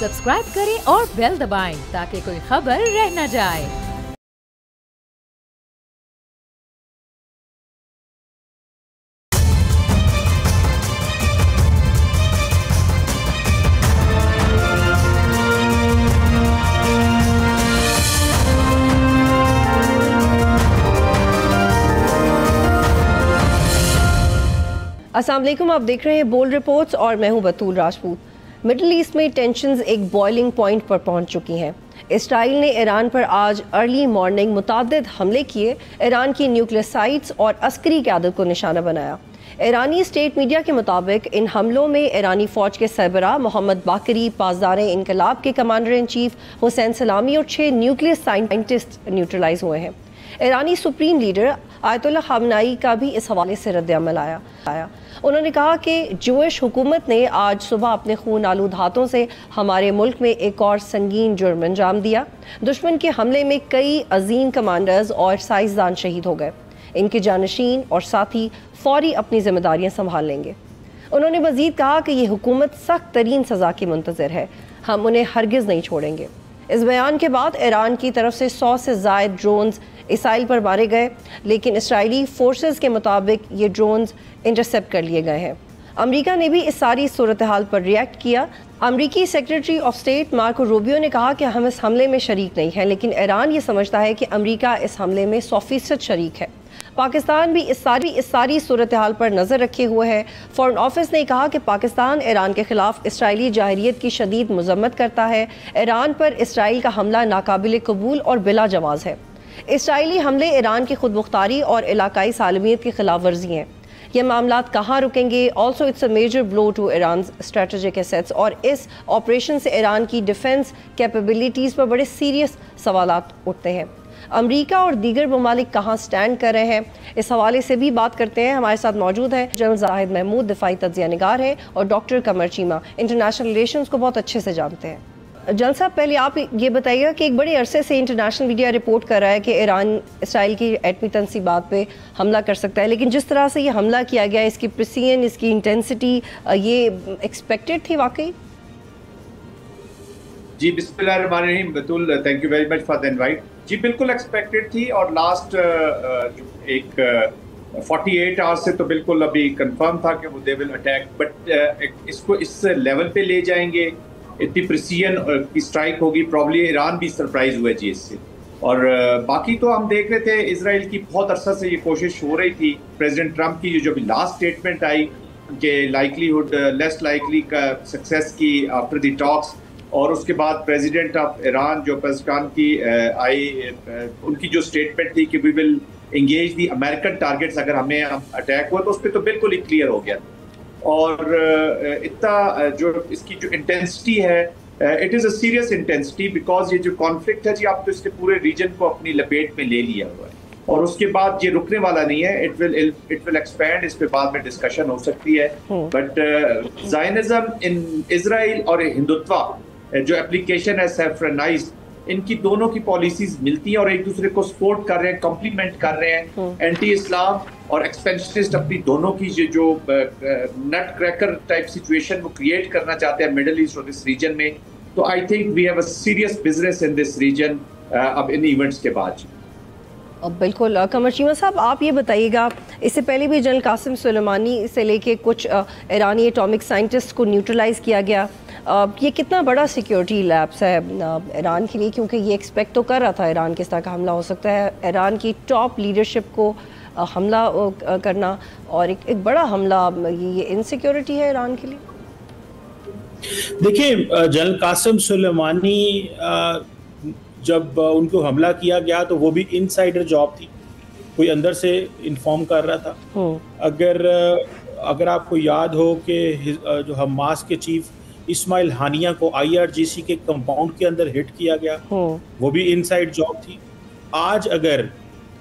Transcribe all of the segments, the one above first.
Subscribe करें और bell दबाएं ताकि कोई खबर रह न जाए। अस्सलाम वालेकुम, आप देख रहे हैं बोल्ड रिपोर्ट्स और मैं हूं बतूल राजपूत। मिडल ईस्ट में टेंशन्स एक बॉइलिंग पॉइंट पर पहुंच चुकी हैं। इसराइल ने ईरान पर आज अर्ली मॉर्निंग मुतअद्दिद हमले किए, ईरान की न्यूक्लियर साइट्स और अस्करी क़यादत को निशाना बनाया। ईरानी स्टेट मीडिया के मुताबिक इन हमलों में ईरानी फ़ौज के सरबराह मोहम्मद बाकरी, पासदार इनकलाब के कमांडर इन चीफ हुसैन सलामी और 6 न्यूक्लियर साइंटिस्ट न्यूट्रलाइज हुए हैं। ईरानी सुप्रीम लीडर आयतुल्लाह खामनाई का भी इस हवाले से रद्द-ए-अमल आया। उन्होंने कहा कि जूश हुकूमत ने आज सुबह अपने खून आलूद हाथों से हमारे मुल्क में एक और संगीन जुर्म अंजाम दिया। दुश्मन के हमले में कई अजीम कमांडर्स और साइंसदान शहीद हो गए। इनके जानशीन और साथी फौरी अपनी जिम्मेदारियां संभाल लेंगे। उन्होंने मजीद कहा कि ये हुकूमत सख्त तरीन सज़ा की मुंतज़िर है, हम उन्हें हरगिज़ नहीं छोड़ेंगे। इस बयान के बाद ईरान की तरफ से 100 से ज़ायद ड्रोन्स इसराइल पर मारे गए, लेकिन इसराइली फोर्सेस के मुताबिक ये ड्रोन्स इंटरसेप्ट कर लिए गए हैं। अमेरिका ने भी इस सारी सूरत हाल पर रिएक्ट किया। अमेरिकी secretary of state Marco Rubio ने कहा कि हम इस हमले में शरीक नहीं हैं, लेकिन ईरान ये समझता है कि अमेरिका इस हमले में 100% शरीक है। पाकिस्तान भी इस सारी सूरत हाल पर नज़र रखे हुए है। फॉरेन ऑफिस ने कहा कि पाकिस्तान ईरान के खिलाफ इसराइली जाहिरियत की शदीद मजम्मत करता है। ईरान पर इसराइल का हमला नाकाबिल कबूल और बिला जवाज़ है। इसराइली हमले ईरान की खुद मुख्तारी और इलाकाई सालमियत की खिलाफ वर्जी हैं। ये मामलात कहाँ रुकेंगे? Also it's a major blow to Iran strategic assets, और इस ऑपरेशन से ईरान की डिफेंस कैपेबिलिटीज़ पर बड़े सीरियस सवालात उठते हैं। अमेरिका और दीगर ममालिक कहाँ स्टैंड कर रहे हैं, इस हवाले से भी बात करते हैं। हमारे साथ मौजूद है जनरल जाहिद महमूद, दिफाई तज्ज़िया निगार हैं, और डॉक्टर कमर चीमा, इंटरनेशनल रिलेशंस को बहुत अच्छे से जानते हैं। जनरल साहब, पहले आप ये बताइएगा कि एक बड़े अरसे से इंटरनेशनल मीडिया रिपोर्ट कर रहा है कि ईरान इसराइल की एटमी तनसीबात पे हमला कर सकता है, लेकिन जिस तरह से ये हमला किया गया, इसकी प्रिसीजन, इसकी इंटेंसिटी, ये एक्सपेक्टेड थी वाकई? जी बिस्मिल्लाहिर्रहमानिर्रहीम। Batool, thank you very much for the invite. जी बिल्कुल एक्सपेक्टेड थी, और लास्ट एक 48 आवर्स से तो बिल्कुल अभी कंफर्म था कि वो दे विल अटैक, बट इसको इस लेवल पे ले जाएंगे, इतनी प्रिसीजन की स्ट्राइक होगी, प्रॉब्ली ईरान भी सरप्राइज हुआ जी इससे। और बाकी तो हम देख रहे थे इजराइल की बहुत अरसा से ये कोशिश हो रही थी। प्रेसिडेंट ट्रंप की जो भी लास्ट स्टेटमेंट आई कि लाइकलीहुड लेस लाइकली का सक्सेस की आफ्टर द टॉक्स, और उसके बाद प्रेसिडेंट ऑफ ईरान जो पाकिस्तान की आई, उनकी जो स्टेटमेंट थी कि we will engage the American targets अगर हमें अटैक हुआ, तो उस पर तो बिल्कुल ही क्लियर हो गया। और इतना जो इसकी जो इंटेंसिटी है, it is a serious intensity, because ये जो कॉन्फ्लिक्ट है जी, आप तो इसके पूरे रीजन को अपनी लपेट में ले लिया हुआ है, और उसके बाद ये रुकने वाला नहीं है। इट विल एक्सपैंड, इस पे बाद में डिस्कशन हो सकती है। बट ज़ायनिज़्म इन इजराइल और हिंदुत्व जो एप्लीकेशन है सेफ्रेनाइज्ड, इनकी दोनों की पॉलिसीज मिलती हैं और एक दूसरे को सपोर्ट कर रहे हैं, कॉम्प्लीमेंट कर रहे हैं। एंटी इस्लाम और एक्सपेंशनिस्ट अपनी दोनों की जो नट क्रैकर टाइप सिचुएशन वो क्रिएट करना चाहते हैं मिडल ईस्ट और इस रीजन में। तो I think we have a serious business in this region अब इन इवेंट्स के बाद। बिल्कुल। कमर चीमा साहब, आप ये बताइएगा, इससे पहले भी जनरल कासिम सुलेमानी से लेके कुछ ईरानी एटॉमिक साइंटिस्ट को न्यूट्रलाइज किया गया। ये कितना बड़ा सिक्योरिटी लैप्स है ईरान के लिए, क्योंकि ये एक्सपेक्ट तो कर रहा था ईरान किस तरह का हमला हो सकता है। ईरान की टॉप लीडरशिप को हमला करना और एक बड़ा हमला, ये इनसिक्योरिटी है ईरान के लिए। देखिए, जनरल कासिम सुलेमानी जब उनको हमला किया गया तो वो भी इनसाइडर जॉब थी, कोई अंदर से इन्फॉर्म कर रहा था। अगर आपको याद हो कि जो हमास के चीफ इस्माइल हानिया को IRGC के कंपाउंड के अंदर हिट किया गया, वो भी इनसाइड जॉब थी। आज अगर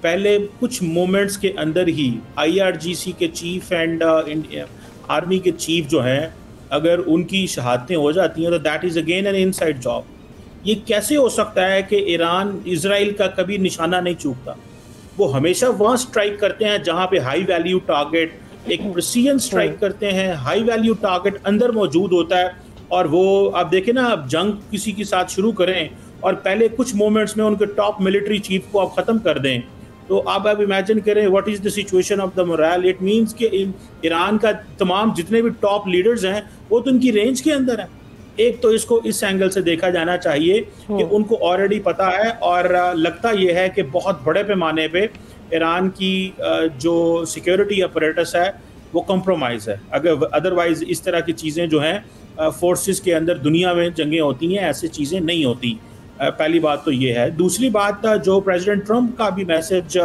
पहले कुछ मोमेंट्स के अंदर ही IRGC के चीफ एंड आर्मी के चीफ जो हैं, अगर उनकी शहादतें हो जाती हैं तो that is again an inside job. ये कैसे हो सकता है कि ईरान इजराइल का कभी निशाना नहीं चूकता? वो हमेशा वहाँ स्ट्राइक करते हैं जहाँ पे हाई वैल्यू टारगेट, एक प्रिसीजन स्ट्राइक करते हैं, हाई वैल्यू टारगेट अंदर मौजूद होता है, और वो आप देखें ना, आप जंग किसी के साथ शुरू करें और पहले कुछ मोमेंट्स में उनके टॉप मिलिट्री चीफ को आप ख़त्म कर दें, तो आप इमेजिन करें what is the situation of the moral. It means कि ईरान का तमाम जितने भी टॉप लीडर्स हैं वो तो उनकी रेंज के अंदर हैं। एक तो इसको इस एंगल से देखा जाना चाहिए कि उनको ऑलरेडी पता है, और लगता ये है कि बहुत बड़े पैमाने पे ईरान की जो सिक्योरिटी अपरेटस है वो कॉम्प्रोमाइज़ है। अगर अदरवाइज़ इस तरह की चीज़ें जो हैं फोर्सेस के अंदर दुनिया में जंगें होती हैं, ऐसी चीज़ें नहीं होती। पहली बात तो ये है। दूसरी बात, जो प्रेसिडेंट ट्रंप का भी मैसेज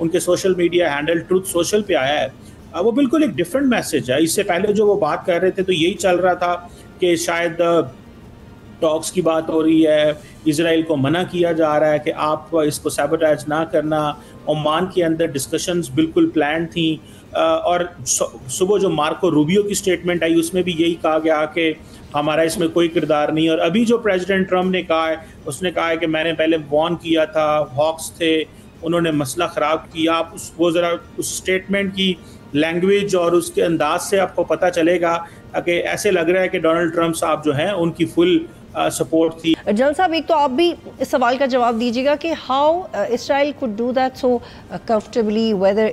उनके social media handle truth social पे आया है, वो बिल्कुल एक डिफरेंट मैसेज है। इससे पहले जो वो बात कर रहे थे तो यही चल रहा था कि शायद टॉक्स की बात हो रही है, इजराइल को मना किया जा रहा है कि आप इसको सैबोटेज ना करना। ओमान के अंदर डिस्कशंस बिल्कुल प्लान थी, और सुबह जो मार्को रूबियो की स्टेटमेंट आई उसमें भी यही कहा गया कि हमारा इसमें कोई किरदार नहीं। और अभी जो प्रेसिडेंट ट्रंप ने कहा है, उसने कहा है कि मैंने पहले वार्न किया था, हॉक्स थे, उन्होंने मसला ख़राब किया। आप वो ज़रा उस स्टेटमेंट की लैंग्वेज और उसके अंदाज से आपको पता चलेगा कि ऐसे लग रहा है कि डोनाल्ड ट्रंप साहब जो हैं उनकी फुल सपोर्ट थी। जनरल साहब, एक तो आप भी इस सवाल का जवाब दीजिएगा कि how Israel could do that so comfortably, whether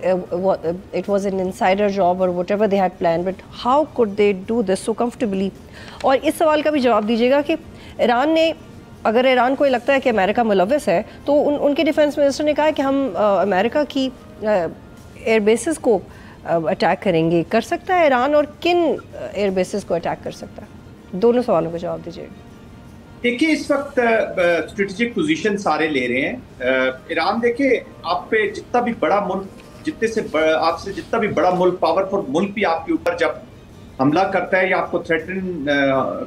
it was an insider job और whatever they had plan, but how could they do this so comfortably. और इस सवाल का भी जवाब दीजिएगा कि ईरान ने, अगर ईरान को लगता है कि अमेरिका मुलव्वस है, तो उनके डिफेंस मिनिस्टर ने कहा है कि हम अमेरिका की एयर बेसिस को अटैक करेंगे। कर सकता है ईरान, और किन एयर बेसिस को अटैक कर सकता है? दोनों सवालों का जवाब दीजिएगा। देखिए, इस वक्त स्ट्रेटेजिक पोजीशन सारे ले रहे हैं। ईरान, देखिए, आप पे जितना भी बड़ा मुल्क, आपसे जितना भी बड़ा मुल्क, पावरफुल मुल्क भी आपके ऊपर जब हमला करता है या आपको थ्रेटन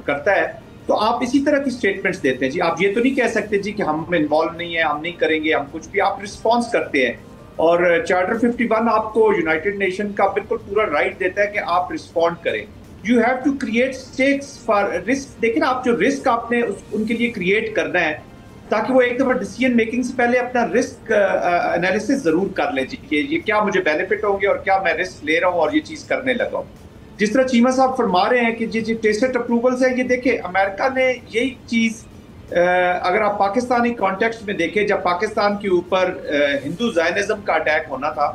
करता है, तो आप इसी तरह की स्टेटमेंट्स देते हैं जी। आप ये तो नहीं कह सकते जी कि हम इन्वॉल्व नहीं है, हम नहीं करेंगे, हम कुछ भी। आप रिस्पॉन्स करते हैं, और चार्टर 51 आपको यूनाइटेड नेशन का बिल्कुल पूरा राइट देता है कि आप रिस्पॉन्ड करें। You have to create stakes for risk. देखिए ना, आप जो रिस्क आपने उनके लिए क्रिएट करना है, ताकि वो एक दफा डिसीजन मेकिंग से पहले अपना रिस्क एनालिसिस जरूर कर लें जी कि ये क्या मुझे बेनिफिट होंगे और क्या मैं रिस्क ले रहा हूँ और ये चीज़ करने लगा हूँ। जिस तरह चीमा साहब फरमा रहे हैं कि जी टेसिट अप्रूवल्स है, ये देखिए अमेरिका ने यही चीज़, अगर आप पाकिस्तानी कॉन्टेक्स्ट में देखें, जब पाकिस्तान के ऊपर हिंदू ज़ायनिज़्म का अटैक होना था,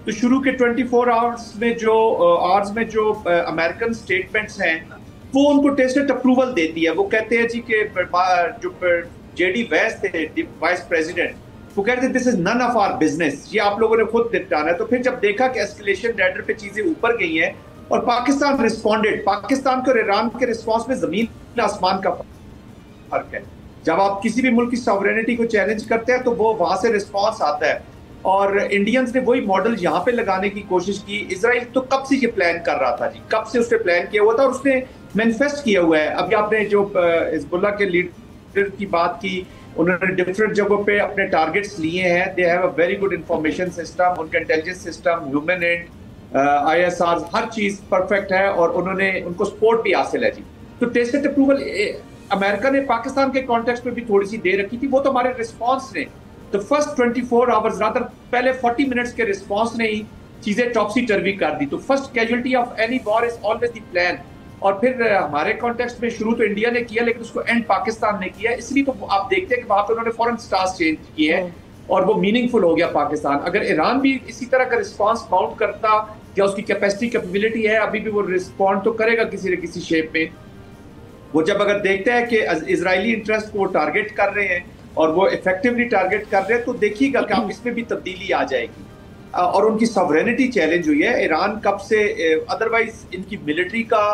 तो शुरू के 24 आवर्स में जो अमेरिकन स्टेटमेंट्स हैं वो उनको टेसिट अप्रूवल देती है। वो कहते हैं जी कि जो जेडी वैंस थे वाइस प्रेसिडेंट, वो कहते हैं this is none of our business, ये आप लोगों ने खुद निपटाना है। तो फिर जब देखा कि एस्केलेशन रैडर पे चीजें ऊपर गई हैं और पाकिस्तान रिस्पॉन्डेड, पाकिस्तान के और ईरान के रिस्पॉन्स में जमीन आसमान का फर्क है। जब आप किसी भी मुल्क की सॉवरेनिटी को चैलेंज करते हैं तो वो वहां से रिस्पॉन्स आता है, और इंडियंस ने वही मॉडल यहाँ पे लगाने की कोशिश की। इजराइल तो कब से ये प्लान कर रहा था जी, कब से उसने प्लान किया हुआ था और उसने मैनिफेस्ट किया हुआ है। अभी आपने जो हिजबुल्लाह के लीडर की बात की, उन्होंने डिफरेंट जगहों पे अपने टारगेट्स लिए हैं। They have a very good information system, उनका intelligence system, human and ISR, हर चीज परफेक्ट है, और उन्होंने उनको सपोर्ट भी हासिल है जी। तो टेसिट अप्रूवल अमेरिका ने पाकिस्तान के कॉन्टेक्स्ट में भी थोड़ी सी दे रखी थी, वो तो हमारे रिस्पॉन्स ने, तो फर्स्ट 24 आवर्स रादर पहले 40 मिनट्स के रिस्पॉन्स ने ही चीजें टॉपसी टर्वी कर दी। तो first casualty of any war is always the plan. और फिर हमारे कॉन्टेक्स्ट में शुरू तो इंडिया ने किया, लेकिन उसको एंड पाकिस्तान ने किया। इसलिए तो आप देखते हैं कि वहां पर उन्होंने फॉरेन स्टार्स चेंज किए हैं और वो मीनिंगफुल हो गया पाकिस्तान। अगर ईरान भी इसी तरह का रिस्पॉन्स माउंट करता, या उसकी कैपेबिलिटी है, अभी भी वो रिस्पॉन्ड तो करेगा किसी न किसी शेप में। वो जब अगर देखते हैं कि इजरायली इंटरेस्ट को टारगेट कर रहे हैं और वो इफेक्टिवली टारगेट कर रहे हैं, तो देखिएगा कि आप इसमें भी तब्दीली आ जाएगी। और उनकी सॉवरेनिटी चैलेंज हुई है। ईरान कब से, अदरवाइज इनकी मिलिट्री का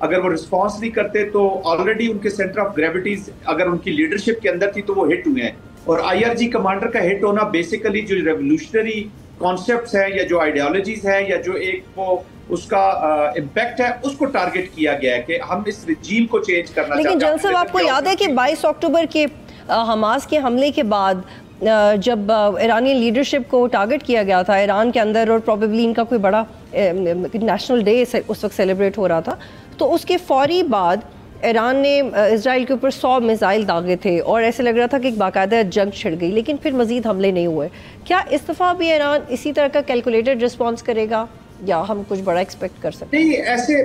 अगर वो रिस्पॉन्स नहीं करते तो ऑलरेडी उनके सेंटर ऑफ ग्रेविटीज अगर उनकी लीडरशिप के अंदर थी तो वो हिट हुए हैं। और IRG कमांडर का हिट होना बेसिकली जो रेवोल्यूशनरी कॉन्सेप्ट्स हैं या जो आइडियोलॉजीज हैं या जो एक वो उसका इम्पैक्ट है, उसको टारगेट किया गया है कि हम इस रिजीम को चेंज करना चाहते हैं। लेकिन जनरल साहब, आपको याद है कि 22 अक्टूबर के हमास के हमले के बाद जब ईरानी लीडरशिप को टारगेट किया गया था ईरान के अंदर, और प्रॉबेबली इनका कोई बड़ा नेशनल डे उस वक्त सेलिब्रेट हो रहा था, तो उसके फौरी बाद ईरान ने इजराइल के ऊपर 100 मिसाइल दागे थे और ऐसे लग रहा था कि एक बाकायदा जंग छिड़ गई, लेकिन फिर मजीद हमले नहीं हुए। क्या इस दफ़ा भी ईरान इसी तरह का कैलकुलेटेड रिस्पॉन्स करेगा या हम कुछ बड़ा एक्सपेक्ट कर सकते हैं? नहीं, ऐसे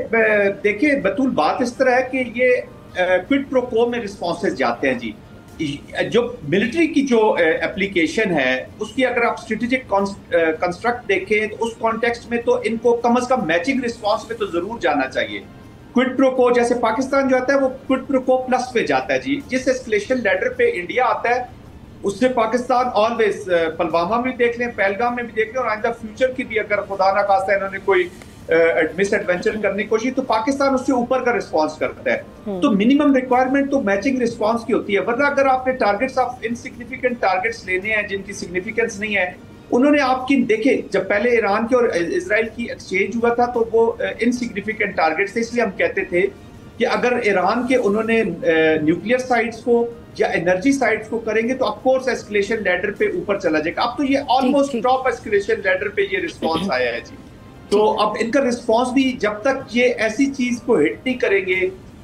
देखिए बतूल, बात इस तरह है कि ये क्विड प्रो क्वो में रिस्पॉन्सेज जाते हैं जी। जो मिलिट्री की जो एप्लीकेशन है उसकी अगर आप स्ट्रेटेजिक कंस्ट्रक्ट देखें तो उस कॉन्टेक्स्ट में तो इनको कम से कम मैचिंग रिस्पॉन्स में तो जरूर जाना चाहिए। क्विड प्रो क्वो जैसे पाकिस्तान जो आता है वो क्विड प्रो क्वो प्लस पे जाता है जी। जिस एस्केलेशन लैडर पे इंडिया आता है उससे पाकिस्तान ऑलवेज, पुलवामा में देख लें, पहलगाम में भी देख लें, और आइंदा फ्यूचर की भी अगर खुदा ना खास्ता इन्होंने कोई मिस एडवेंचर करने की कोशिश तो पाकिस्तान उससे ऊपर का रिस्पांस करता है। तो मिनिमम रिक्वायरमेंट तो मैचिंग रिस्पांस की होती है, वरना अगर आपने टारगेट्स ऑफ इनसिग्निफिकेंट टारगेट्स लेने हैं जिनकी सिग्निफिकेंस नहीं है, उन्होंने आपकी देखे जब पहले ईरान के और इजराइल की एक्सचेंज हुआ था तो वो इनसिग्निफिकेंट टारगेट्स थे, इसलिए हम कहते थे कि अगर ईरान के उन्होंने न्यूक्लियर साइट्स को या एनर्जी साइट्स को करेंगे तो ऑफकोर्स एस्केलेशन लैडर पे ऊपर चला जाएगा। अब तो ये ऑलमोस्ट टॉप एस्केलेशन लैडर पे ये रिस्पांस आया है जी। तो अब इनका रिस्पांस भी जब तक ये ऐसी चीज को हिट नहीं करेंगे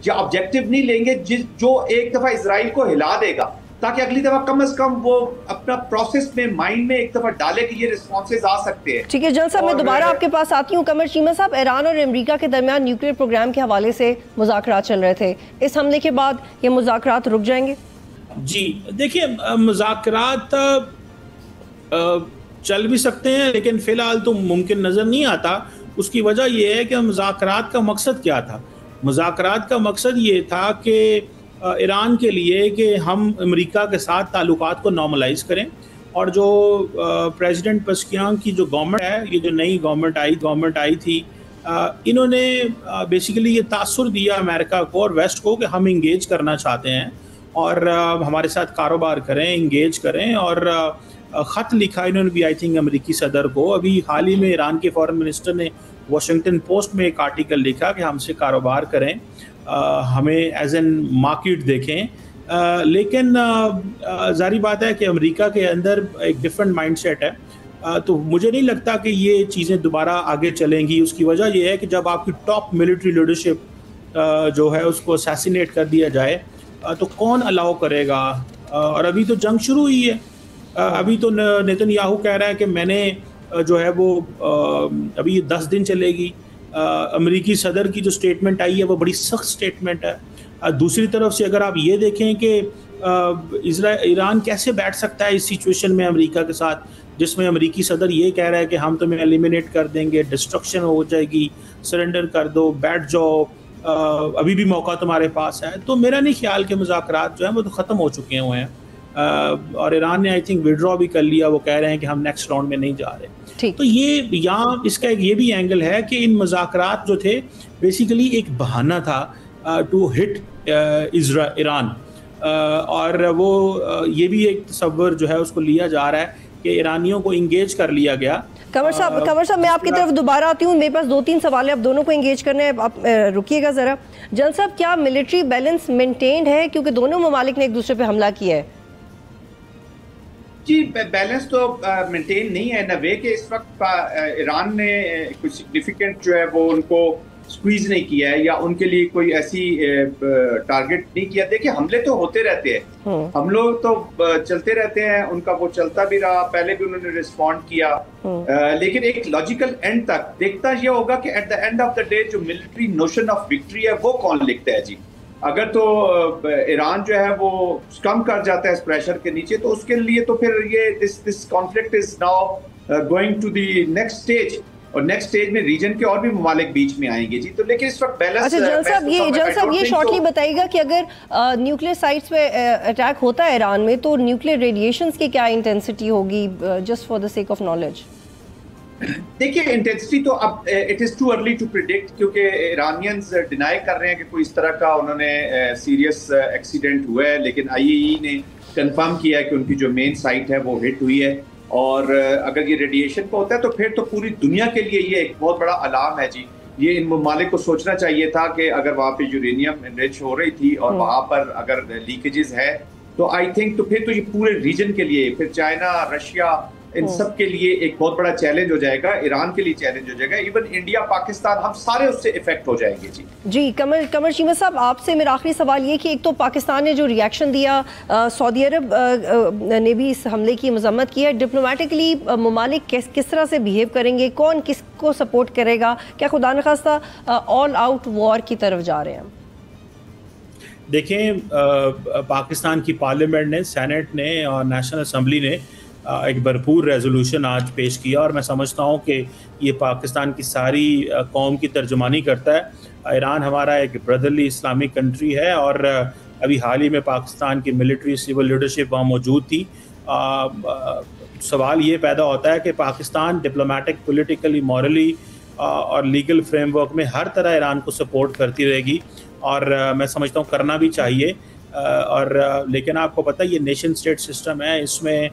या ऑब्जेक्टिव नहीं लेंगे जो एक दफा इजराइल को हिला देगा, ताकि अगली दफा कम से कम वो अपना प्रोसेस में माइंड में एक दफा डाले कि ये रिस्पॉन्सेज आ सकते हैं। ठीक है जल साहब, मैं दोबारा आपके पास आती हूँ। कमर चीमा साहब, ईरान और अमेरिका के दरमियान न्यूक्लियर प्रोग्राम के हवाले से मुज़ाकरात चल रहे थे, इस हमले के बाद ये मुज़ाकरात रुक जाएंगे? जी देखिए, मुज़ाकरात चल भी सकते हैं लेकिन फ़िलहाल तो मुमकिन नज़र नहीं आता। उसकी वजह यह है कि मुज़ाकरात का मकसद क्या था। मुज़ाकरात का मकसद ये था कि ईरान के लिए कि हम अमेरिका के साथ ताल्लुकात को नॉर्मलाइज करें, और जो प्रेसिडेंट पज़ेश्कियान की जो गवर्नमेंट है, ये जो नई गवर्नमेंट आई थी, इन्होंने बेसिकली ये तासुर दिया अमेरिका को और वेस्ट को कि हम इंगेज करना चाहते हैं और हमारे साथ कारोबार करें, इंगेज करें। और ख़त लिखा इन्होंने भी आई थिंक अमेरिकी सदर को। अभी हाल ही में ईरान के फॉरेन मिनिस्टर ने वाशिंगटन पोस्ट में एक आर्टिकल लिखा कि हमसे कारोबार करें, हमें एज एन मार्केट देखें। लेकिन ज़ाहिर बात है कि अमेरिका के अंदर एक डिफरेंट माइंडसेट है, तो मुझे नहीं लगता कि ये चीज़ें दोबारा आगे चलेंगी। उसकी वजह यह है कि जब आपकी टॉप मिलिट्री लीडरशिप जो है उसको असैसिनेट कर दिया जाए तो कौन अलाउ करेगा। और अभी तो जंग शुरू हुई है। अभी तो नेतन्याहू कह रहा है कि मैंने जो है वो अभी 10 दिन चलेगी। अमेरिकी सदर की जो स्टेटमेंट आई है वो बड़ी सख्त स्टेटमेंट है। दूसरी तरफ से अगर आप ये देखें कि ईरान कैसे बैठ सकता है इस सिचुएशन में अमेरिका के साथ, जिसमें अमेरिकी सदर ये कह रहा है कि हम तुम्हें एलिमिनेट कर देंगे, डिस्ट्रक्शन हो जाएगी, सरेंडर कर दो, बैठ जाओ, अभी भी मौका तुम्हारे पास है। तो मेरा नहीं ख्याल कि मुज़ाकरात जो हैं वो तो ख़त्म हो चुके हुए हैं, और ईरान ने आई थिंक विड्रॉ भी कर लिया। वो कह रहे हैं कि हम नेक्स्ट राउंड में नहीं जा रहे। तो ये यहाँ इसका एक ये भी एंगल है कि इन मुज़ाकरात जो थे बेसिकली एक बहाना था टू हिट ईरान, और वो ये भी एक तस्वर जो है उसको लिया जा रहा है कि ईरानियों को इंगेज कर लिया गया। कंवर साहब मैं आपकी तरफ दोबारा आती हूँ। मेरे पास 2-3 सवाल है, आप दोनों को एंगेज करने हैं, आप रुकिएगा ज़रा। जनरल साहब, क्या मिलिट्री बैलेंस मेंटेन्ड है, क्योंकि दोनों ममालिक ने एक दूसरे पे हमला किया है? जी बैलेंस तो मेंटेन नहीं है न वे कि इस वक्त ईरान ने कुछ सिग्निफिकेंट जो है वो उनको स्क्वीज नहीं किया है या उनके लिए कोई ऐसी टारगेट नहीं किया। देखिए हमले तो होते रहते हैं, हम लोग तो चलते रहते हैं, उनका वो चलता भी रहा, पहले भी उन्होंने रिस्पॉन्ड किया, लेकिन एक लॉजिकल एंड तक देखता ये होगा कि at the end of the day जो मिलिट्री नोशन ऑफ विक्ट्री है वो कौन लिखता है जी। अगर तो ईरान जो है वो कम कर जाता है इस प्रेशर के नीचे, तो उसके लिए तो फिर ये this conflict is now going to the next stage, और नेक्स्ट स्टेज में रीजन के और भी ममालिक बीच में आएंगे जी। तो लेकिन इस वक्त बैलेंस। अच्छा जनरल साहब ये शॉर्टली बताइएगा कि अगर न्यूक्लियर साइट्स पे अटैक होता है ईरान में तो न्यूक्लियर रेडिएशंस की क्या इंटेंसिटी होगी, just for the sake of knowledge? देखिए इंटेंसिटी तो अब it is too early to predict, क्योंकि ईरानियंस डिनाई कर रहे हैं कि कोई इस तरह का उन्होंने सीरियस एक्सीडेंट हुआ है, लेकिन आईएई ने कंफर्म किया है कि उनकी जो मेन साइट है वो हिट हुई है। और अगर ये रेडिएशन का होता है तो फिर तो पूरी दुनिया के लिए ये एक बहुत बड़ा अलार्म है जी। ये इन ममालिक को सोचना चाहिए था कि अगर वहाँ पे यूरेनियम एनरिच हो रही थी और वहाँ पर अगर लीकेजेस है तो आई थिंक तो फिर तो ये पूरे रीजन के लिए, फिर चाइना, रशिया, इन सब के लिए एक बहुत बड़ा चैलेंज हो जाएगा, ईरान के लिए चैलेंज हो जाएगा, इवन इंडिया, पाकिस्तान, हम सारे उससे इफेक्ट हो जाएंगे जी। जी कमर चीमा साहब, आपसे मेरा आखिरी सवाल ये कि एक तो पाकिस्तान ने जो रिएक्शन दिया, सऊदी अरब ने भी इस हमले की मजम्मत की है, डिप्लोमेटिकली ममालिक किस तरह से बिहेव करेंगे, कौन किसको सपोर्ट करेगा, क्या खुदा न खास्ता ऑल आउट वॉर की तरफ जा रहे हैं? देखें, पाकिस्तान की पार्लियामेंट ने, सेनेट ने और नेशनल असम्बली ने एक भरपूर रेजोल्यूशन आज पेश किया और मैं समझता हूँ कि ये पाकिस्तान की सारी कौम की तर्जुमानी करता है। ईरान हमारा एक ब्रदरली इस्लामिक कंट्री है और अभी हाल ही में पाकिस्तान की मिलिट्री सिविल लीडरशिप वहाँ मौजूद थी। सवाल ये पैदा होता है कि पाकिस्तान डिप्लोमेटिक, पॉलिटिकली, मॉरली और लीगल फ्रेमवर्क में हर तरह ईरान को सपोर्ट करती रहेगी और मैं समझता हूँ करना भी चाहिए। लेकिन आपको पता है ये नेशन स्टेट सिस्टम है, इसमें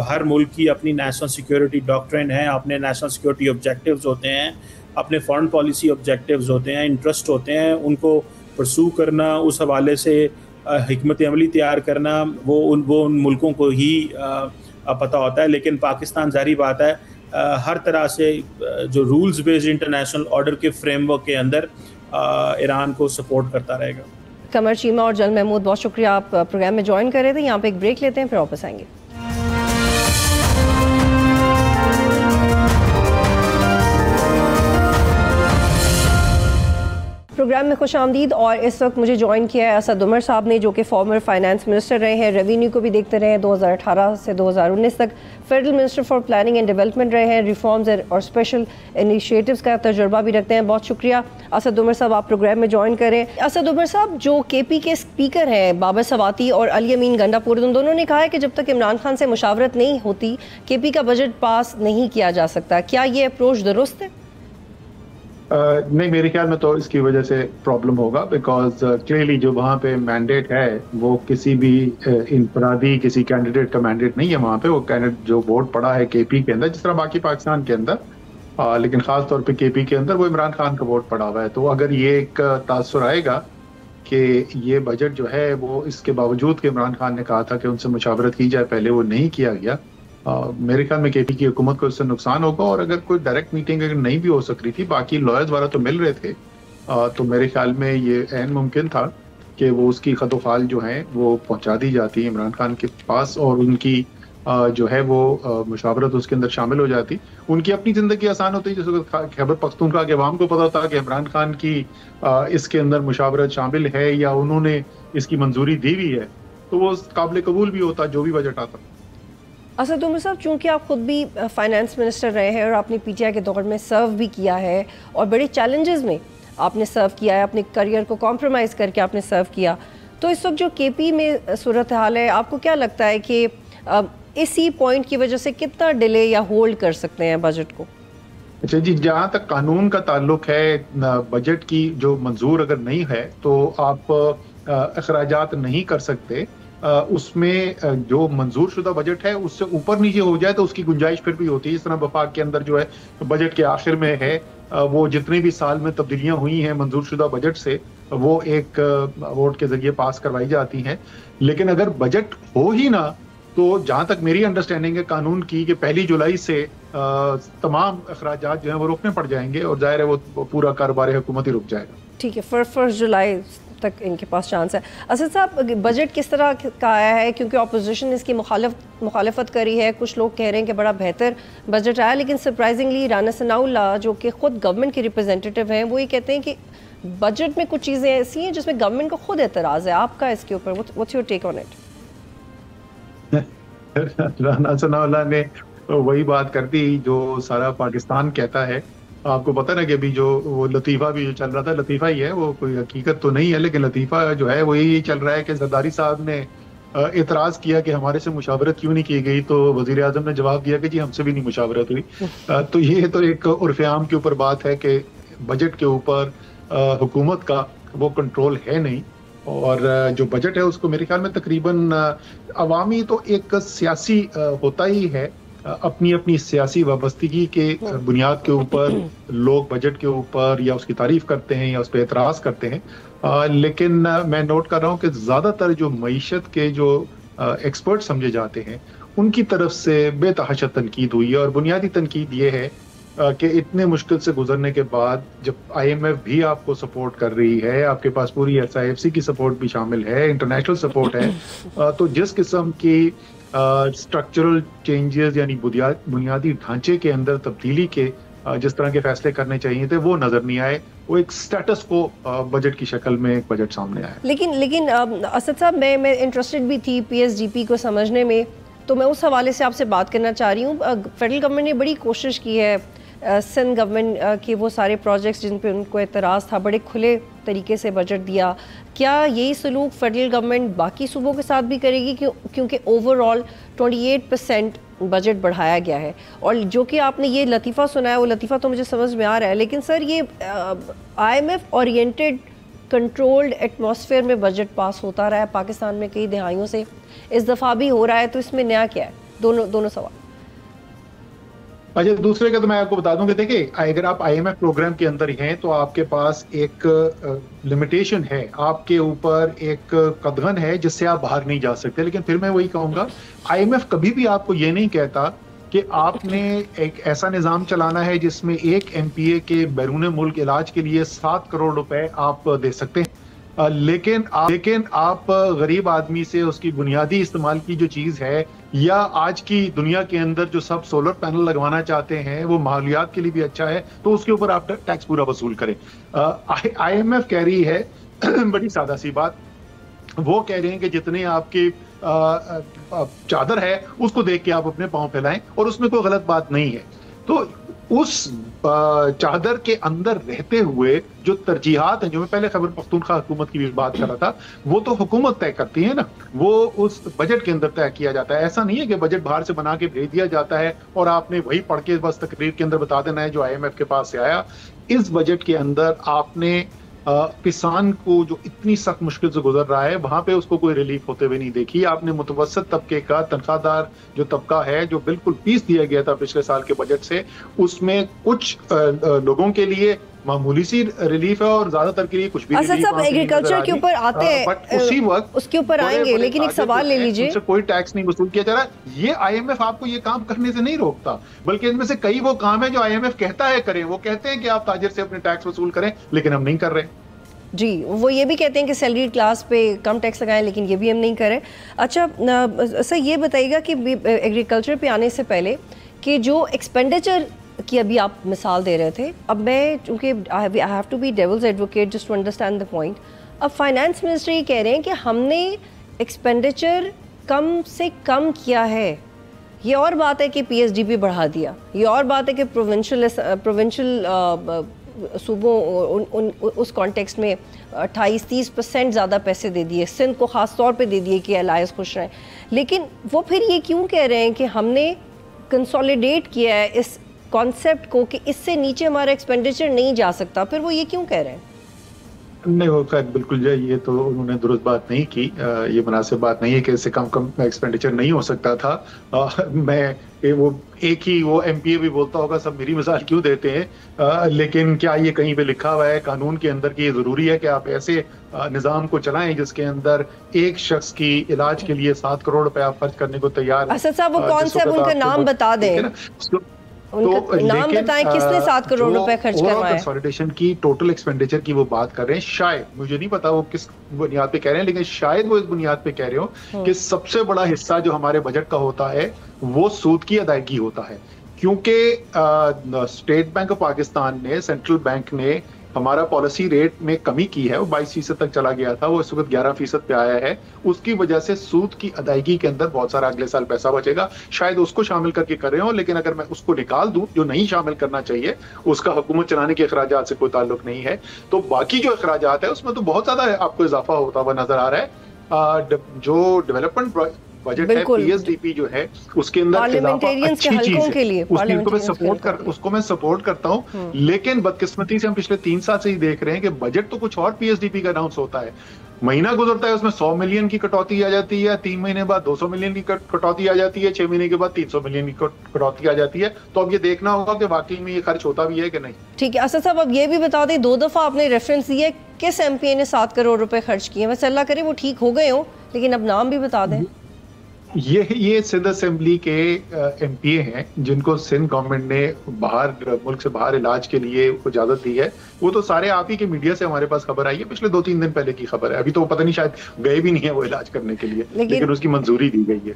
हर मुल्क की अपनी नेशनल सिक्योरिटी डॉक्ट्रिन है, अपने नेशनल सिक्योरिटी ऑब्जेक्टिव्स होते हैं, अपने फॉरेन पॉलिसी ऑब्जेक्टिव्स होते हैं, इंटरेस्ट होते हैं, उनको परसू करना, उस हवाले से हिकमत अमली तैयार करना वो उन मुल्कों को ही पता होता है। लेकिन पाकिस्तान ज़ाहिर बात है हर तरह से जो रूल्स बेस्ड इंटरनेशनल ऑर्डर के फ्रेमवर्क के अंदर ईरान को सपोर्ट करता रहेगा। कमर चीमा और जल महमूद, बहुत शुक्रिया आप प्रोग्राम में ज्वाइन कर रहे थे। यहाँ पे एक ब्रेक लेते हैं, फिर वापस आएंगे। प्रोग्राम में खुश आमदीद। और इस वक्त मुझे ज्वाइन किया है असद उमर साहब ने, जो कि फॉर्मर फाइनेंस मिनिस्टर रहे हैं, रेवेन्यू को भी देखते रहे हैं 2018 से 2019 तक, federal minister for planning and development रहे हैं, रिफॉर्म्स और स्पेशल इनिशिएटिव्स का तजुर्बा भी रखते हैं। बहुत शुक्रिया असद उमर साहब, आप प्रोग्राम में ज्वाइन करें। असद उमर साहब, जो KP के स्पीकर हैं बाबर सवाती और अली अमीन गंडापुर, उन दोनों ने कहा है कि जब तक इमरान खान से मुशावरत नहीं होती KP का बजट पास नहीं किया जा सकता। क्या ये अप्रोच दुरुस्त है? नहीं, मेरे ख्याल में तो इसकी वजह से प्रॉब्लम होगा, बिकॉज क्लियरली जो वहाँ पे मैंडेट है वो किसी भी इनफरादी किसी कैंडिडेट का मैंडेट नहीं है। वहाँ पे वो कैंडिडेट जो वोट पड़ा है KP के अंदर, जिस तरह बाकी पाकिस्तान के अंदर, लेकिन खास तौर पे KP के अंदर वो इमरान खान का वोट पड़ा हुआ है। तो अगर ये एक तासुर आएगा कि ये बजट जो है वो इसके बावजूद कि इमरान खान ने कहा था कि उनसे मुशावरत की जाए, पहले वो नहीं किया गया, मेरे ख्याल में KP की हुकूमत को इससे नुकसान होगा। और अगर कोई डायरेक्ट मीटिंग अगर नहीं भी हो सक रही थी, बाकी लॉयर्स वाला तो मिल रहे थे, तो मेरे ख्याल में ये ऐन मुमकिन था कि वो उसकी खतोखाल जो है वो पहुंचा दी जाती है इमरान खान के पास और उनकी जो है वो मुशावरत उसके अंदर शामिल हो जाती, उनकी अपनी ज़िंदगी आसान होती। जैसे खैबर पख्तूनख्वा के अवाम को पता था कि इमरान खान की इसके अंदर मुशावरत शामिल है या उन्होंने इसकी मंजूरी दी हुई है, तो वो काबिल कबूल भी होता जो भी बजट आता। असद उमर साहब, चूँकि आप खुद भी फाइनेंस मिनिस्टर रहे हैं और आपने PTI के दौर में सर्व भी किया है और बड़े चैलेंजेस में आपने सर्व किया है, अपने करियर को कॉम्प्रोमाइज़ करके आपने सर्व किया, तो इस वक्त जो KP में सूरत हाल है, आपको क्या लगता है कि इसी पॉइंट की वजह से कितना डिले या होल्ड कर सकते हैं बजट को? अच्छा जी, जहाँ तक कानून का ताल्लुक है, बजट की जो मंजूर अगर नहीं है तो आप अखराजात नहीं कर सकते। उसमें जो मंजूर शुदा बजट है उससे ऊपर नीचे हो जाए तो उसकी गुंजाइश फिर भी होती है। इस तरह वफाक के अंदर जो है बजट के आखिर में है, वो जितने भी साल में तब्दीलियां हुई हैं मंजूर शुदा बजट से, वो एक वोट के जरिए पास करवाई जाती हैं। लेकिन अगर बजट हो ही ना, तो जहाँ तक मेरी अंडरस्टैंडिंग है कानून की कि 1 जुलाई से तमाम अखराजात जो हैं वो रोकने पड़ जाएंगे और जाहिर है वो पूरा कारोबार हुकूमत ही रुक जाएगा। ठीक है, 1 जुलाई तक इनके पास चांस है। असद साहब, बजट किस तरह का आया है? क्योंकि अपोजिशन इसकी मुखालफत करी है, कुछ लोग कह रहे हैं कि बड़ा बेहतर बजट आया, लेकिन सरप्राइजिंगली राना सनाउल्लाह जो कि खुद गवर्नमेंट के रिप्रेजेंटेटिव हैं, वो ये कहते हैं कि बजट में कुछ चीज़ें ऐसी हैं जिसमें गवर्नमेंट को खुद एतराज़ है। आपका इसके ऊपर what's your take on it? Rana Sanaullah ने वही बात कर दी जो सारा पाकिस्तान कहता है। आपको पता ना कि अभी जो वो लतीफ़ा भी जो चल रहा था, लतीफ़ा ही है, वो कोई हकीकत तो नहीं है, लेकिन लतीफ़ा जो है वो यही चल रहा है कि जरदारी साहब ने इतराज़ किया कि हमारे से मुशावरत क्यों नहीं की गई, तो वज़ीर आज़म ने जवाब दिया कि जी हमसे भी नहीं मुशावरत हुई। तो ये तो एक उर्फ़ आम के ऊपर बात है कि बजट के ऊपर हुकूमत का वो कंट्रोल है नहीं। और जो बजट है उसको मेरे ख्याल में तकरीबन अवामी तो एक सियासी होता ही है, अपनी अपनी सियासी वाबस्तगी के बुनियाद के ऊपर लोग बजट के ऊपर या उसकी तारीफ करते हैं या उस पर एतराज़ करते हैं। लेकिन मैं नोट कर रहा हूँ कि ज़्यादातर जो मईशत के जो एक्सपर्ट समझे जाते हैं उनकी तरफ से बेतहाशा तनकीद हुई है। और बुनियादी तनकीद ये है कि इतने मुश्किल से गुजरने के बाद जब IMF भी आपको सपोर्ट कर रही है, आपके पास पूरी SIFC की सपोर्ट भी शामिल है, इंटरनेशनल सपोर्ट है, तो जिस किस्म की स्ट्रक्चरल चेंजेस यानी बुनियादी ढांचे के अंदर तब्दीली के जिस तरह के फैसले करने चाहिए थे वो नजर नहीं आए। वो एक स्टेटस को बजट की शक्ल में एक बजट सामने आया। लेकिन असद साहब, मैं इंटरेस्टेड भी थी पीएसडीपी को समझने में, तो मैं उस हवाले से आपसे बात करना चाह रही हूँ। फेडरल गवर्नमेंट ने बड़ी कोशिश की है, सिंध गवर्नमेंट के वो सारे प्रोजेक्ट्स जिन पे उनको एतराज़ था, बड़े खुले तरीके से बजट दिया। क्या यही सलूक फेडरल गवर्नमेंट बाकी सूबों के साथ भी करेगी? क्योंकि ओवरऑल 28% बजट बढ़ाया गया है। और जो कि आपने ये लतीफ़ा सुना है, वो लतीफ़ा तो मुझे समझ में आ रहा है, लेकिन सर ये IMF ओरिएंटेड कंट्रोल्ड एटमॉस्फेयर में बजट पास होता रहा है पाकिस्तान में कई दहाइयों से, इस दफ़ा भी हो रहा है, तो इसमें नया क्या है? दोनों सवाल। अच्छा, दूसरे का तो मैं आपको बता दूं कि देखिए, अगर आप IMF प्रोग्राम के अंदर हैं तो आपके पास एक लिमिटेशन है, आपके ऊपर एक कदगन है जिससे आप बाहर नहीं जा सकते। लेकिन फिर मैं वही कहूंगा, IMF कभी भी आपको ये नहीं कहता कि आपने एक ऐसा निज़ाम चलाना है जिसमें एक MPA के बैरून मुल्क इलाज के लिए 7 करोड़ रुपए आप दे सकते हैं, लेकिन आप गरीब आदमी से उसकी बुनियादी इस्तेमाल की जो चीज़ है, या आज की दुनिया के अंदर जो सब सोलर पैनल लगवाना चाहते हैं वो माहौलियात के लिए भी अच्छा है, तो उसके ऊपर आप टैक्स पूरा वसूल करें। IMF कह रही है बड़ी सादा सी बात, वो कह रहे हैं कि जितने आपकी चादर है उसको देख के आप अपने पांव फैलाएं, और उसमें कोई गलत बात नहीं है। तो उस चादर के अंदर रहते हुए जो तरजीहात हैं, जो मैं पहले खैबर पख्तूनख्वा हुकूमत की भी बात कर रहा था, वो तो हुकूमत तय करती है ना, वो उस बजट के अंदर तय किया जाता है। ऐसा नहीं है कि बजट बाहर से बना के भेज दिया जाता है और आपने वही पढ़ के बस तकरीर के अंदर बता देना है जो IMF के पास से आया। इस बजट के अंदर आपने किसान को जो इतनी सख्त मुश्किल से गुजर रहा है, वहां पे उसको कोई रिलीफ होते हुए नहीं देखी। आपने मुतवसत तबके का तनख्वाहदार जो तबका है, जो बिल्कुल पीस दिया गया था पिछले साल के बजट से, उसमें कुछ लोगों के लिए मामूली सी रिलीफ है और ज्यादातर के लिए कुछ भी रिलीफ सब एग्रीकल्चर के ऊपर आते हैं, बट उसी वक्त उसके ऊपर आएंगे। लेकिन एक सवाल ले लीजिए, उनसे कोई टैक्स नहीं वसूल किया जा रहा। ये IMF आपको ये काम करने से नहीं रोकता, बल्कि इनमें से कई वो काम है जो IMF कहता है करें। वो कहते हैं कि आप ताजिर से अपने टैक्स वसूल करें, लेकिन हम नहीं कर रहे जी। वो ये भी कहते हैं कि सैलरी क्लास पे कम टैक्स लगाएं, लेकिन ये भी हम नहीं करें। अच्छा सर, ये बताइएगा कि एग्रीकल्चर पे आने से पहले कि जो एक्सपेंडिचर की अभी आप मिसाल दे रहे थे, अब मैं चूँकि I have to be devil's advocate just to understand the point, अब फाइनेंस मिनिस्टर ये कह रहे हैं कि हमने एक्सपेंडिचर कम से कम किया है। ये और बात है कि PSDP बढ़ा दिया, ये और बात है कि प्रोविंशियल सूबों उस कॉन्टेक्स्ट में 28-30% ज़्यादा पैसे दे दिए, सिंध को ख़ास तौर पे दे दिए कि अलायंस खुश रहें। लेकिन वो फिर ये क्यों कह रहे हैं कि हमने कंसोलिडेट किया है इस कॉन्सेप्ट को कि इससे नीचे हमारा एक्सपेंडिचर नहीं जा सकता? फिर वो ये क्यों कह रहे हैं? नहीं, वो खैर बिल्कुल जो ये तो उन्होंने दुरुस्त बात नहीं की। ये मुनासिब बात नहीं है कि इससे कम एक्सपेंडिचर नहीं हो सकता था। वो एक ही वो MPA भी बोलता होगा सब मेरी मिसाल क्यों देते हैं, लेकिन क्या ये कहीं पे लिखा हुआ है कानून के अंदर कि ये जरूरी है कि आप ऐसे निजाम को चलाएं जिसके अंदर एक शख्स की इलाज के लिए 7 करोड़ रुपए आप खर्च करने को तैयार हैं? असद साहब, वो कौन सा उनका नाम बता दें, तो नाम बताएं किसने 7 करोड़ रुपए खर्च करवाए? कंसोलिडेशन की टोटल एक्सपेंडिचर की वो बात कर रहे हैं। शायद, मुझे नहीं पता वो किस बुनियाद पे कह रहे हैं, लेकिन शायद वो इस बुनियाद पे कह रहे हो कि सबसे बड़ा हिस्सा जो हमारे बजट का होता है वो सूद की अदायगी होता है। क्योंकि स्टेट बैंक ऑफ पाकिस्तान ने, सेंट्रल बैंक ने हमारा पॉलिसी रेट में कमी की है, वो 22% तक चला गया था, वो इस वक्त 11% पे आया है। उसकी वजह से सूद की अदायगी के अंदर बहुत सारा अगले साल पैसा बचेगा, शायद उसको शामिल करके कर रहे हो। लेकिन अगर मैं उसको निकाल दूं, जो नहीं शामिल करना चाहिए, उसका हुकूमत चलाने के अखराजात से कोई ताल्लुक नहीं है, तो बाकी जो अखराजात है उसमें तो बहुत ज्यादा आपको इजाफा होता हुआ नजर आ रहा है। जो डेवलपमेंट बजट है, PSDP जो है, उसके अंदर अच्छी चीज है, उसको मैं सपोर्ट करता हूँ। लेकिन बदकिस्मती से हम पिछले 3 साल से ही देख रहे हैं कि बजट तो कुछ और PSDP का अनाउंस होता है, महीना गुजरता है उसमें 100 मिलियन की कटौती आ जाती है, 3 महीने बाद 200 मिलियन की कटौती आ जाती है, 6 महीने के बाद 300 मिलियन की कटौती आ जाती है। तो अब ये देखना होगा कि वाकई में ये खर्च होता भी है कि नहीं। ठीक है असद साहब, अब ये भी बता दें, 2 दफा आपने रेफरेंस दिया है, किस MPA ने 7 करोड़ रुपए खर्च किए? वैसे अल्लाह करे वो ठीक हो गए हो, लेकिन अब नाम भी बता दें। ये सिंध असेंबली के MPA हैं जिनको सिंध गवर्नमेंट ने मुल्क से बाहर इलाज के लिए इजाजत दी है। वो तो सारे आप ही के मीडिया से हमारे पास खबर आई है, पिछले 2-3 दिन पहले की खबर है। अभी तो पता नहीं, शायद गए भी नहीं है वो इलाज करने के लिए, लेकिन उसकी मंजूरी दी गई है।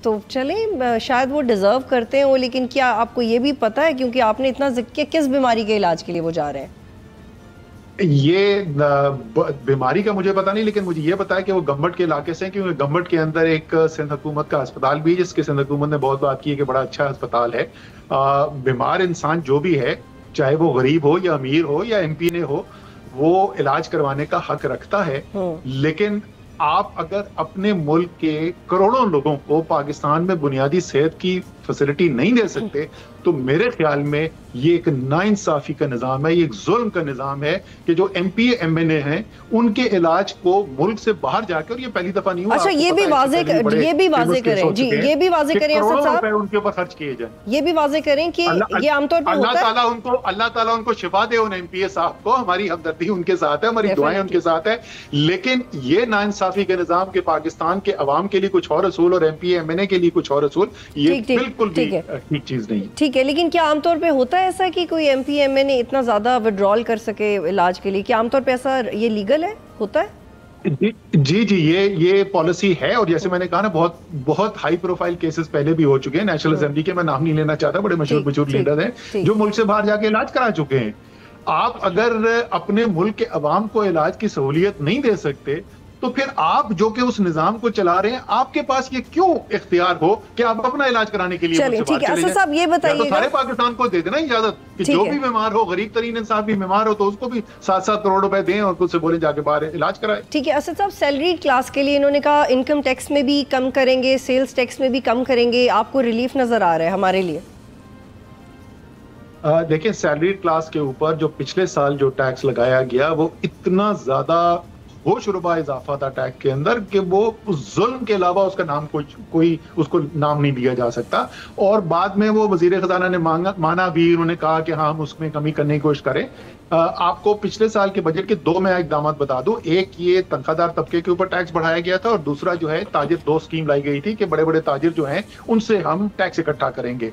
तो चलें, शायद वो डिजर्व करते हैं वो, लेकिन क्या आपको ये भी पता है, क्योंकि आपने इतना जिक्र किया, किस बीमारी के इलाज के लिए वो जा रहे हैं? ये बीमारी का मुझे पता नहीं, लेकिन मुझे ये पता है कि वो गम्बट के इलाके से हैं, क्योंकि गम्बट के अंदर एक सिंध हुकूमत का अस्पताल भी है, जिसके सिंध हुकूमत ने बहुत बात की है कि बड़ा अच्छा अस्पताल है। बीमार इंसान जो भी है, चाहे वो गरीब हो या अमीर हो या एमपी हो, वो इलाज करवाने का हक रखता है। लेकिन आप अगर अपने मुल्क के करोड़ों लोगों को पाकिस्तान में बुनियादी सेहत की फैसिलिटी नहीं दे सकते, तो मेरे ख्याल में ये एक नाइंसाफी का निजाम है, ये एक जुल्म का निजाम है कि जो एमपी एमएनए हैं उनके इलाज को मुल्क से बाहर जाकर, और ये पहली दफा नहीं हुआ। अच्छा, ये भी वाजे करें जी, ये भी वाजे करें असद साहब, उनके ऊपर खर्च किए जाए। ये भी वाजे करें कि ये आमतौर पर अल्लाह ताला उनको शिफा दे, उन एमपीए साहब को। हमारी हमदर्दी उनके साथ है, हमारी दुआएं उनके साथ है। लेकिन ये नाइंसाफी के निजाम के पाकिस्तान के अवाम के लिए कुछ और असूल और एमपी एमएनए के लिए कुछ और असूल, ये बिल्कुल भी ठीक चीज नहीं। ठीक है, लेकिन क्या आमतौर पे होता है ऐसा कि कोई एमपी एमएनए इतना ज्यादा विड्रॉल कर सके इलाज के लिए? क्या आमतौर पे ऐसा ये लीगल है, होता है? जी, ये पॉलिसी है। और जैसे मैंने कहा ना, बहुत हाई प्रोफाइल केसेस पहले भी हो चुके हैं। नेशनल असेंबली के मैं नाम नहीं लेना चाहता, बड़े मशहूर लीडर हैं जो मुल्क से बाहर जाके इलाज करा चुके हैं। आप अगर अपने मुल्क के अवाम को इलाज की सहूलियत नहीं दे सकते, तो फिर आप जो कि उस निजाम को चला रहे हैं, आपके पास ये क्यों इख्तियार हो कि आप अपना इलाज कराने के लिए चलिए, ठीक है असद साहब, ये बताइए, तो सारे पाकिस्तान को दे देना इजाजत कि जो भी बीमार हो, गरीब तरीन इंसान भी बीमार हो, तो उसको भी 7-7 करोड़ रुपए दें और उससे बोले जाके बाहर इलाज कराए। ठीक है असद साहब, सैलरी क्लास के लिए इन्होंने कहा इनकम टैक्स में भी कम करेंगे, सेल्स टैक्स में भी कम करेंगे। आपको रिलीफ नजर आ रहा है हमारे लिए? देखिए, सैलरी क्लास के ऊपर जो पिछले साल जो टैक्स लगाया गया, वो इतना ज्यादा होशरुबा इजाफा था टैक्स के अंदर कि वो उस जुल्म के अलावा उसका नाम कोई उसको नाम नहीं दिया जा सकता। और बाद में वो वजीर खजाना ने माना भी, उन्होंने कहा कि हाँ, हम उसमें कमी करने की कोशिश करें। आपको पिछले साल के बजट के 2 मैं इकदाम बता दूं। एक, ये तनख्वाहदार तबके के ऊपर टैक्स बढ़ाया गया था, और दूसरा जो है ताजिर 2 स्कीम लाई गई थी कि बड़े बड़े ताजिर जो हैं उनसे हम टैक्स इकट्ठा करेंगे।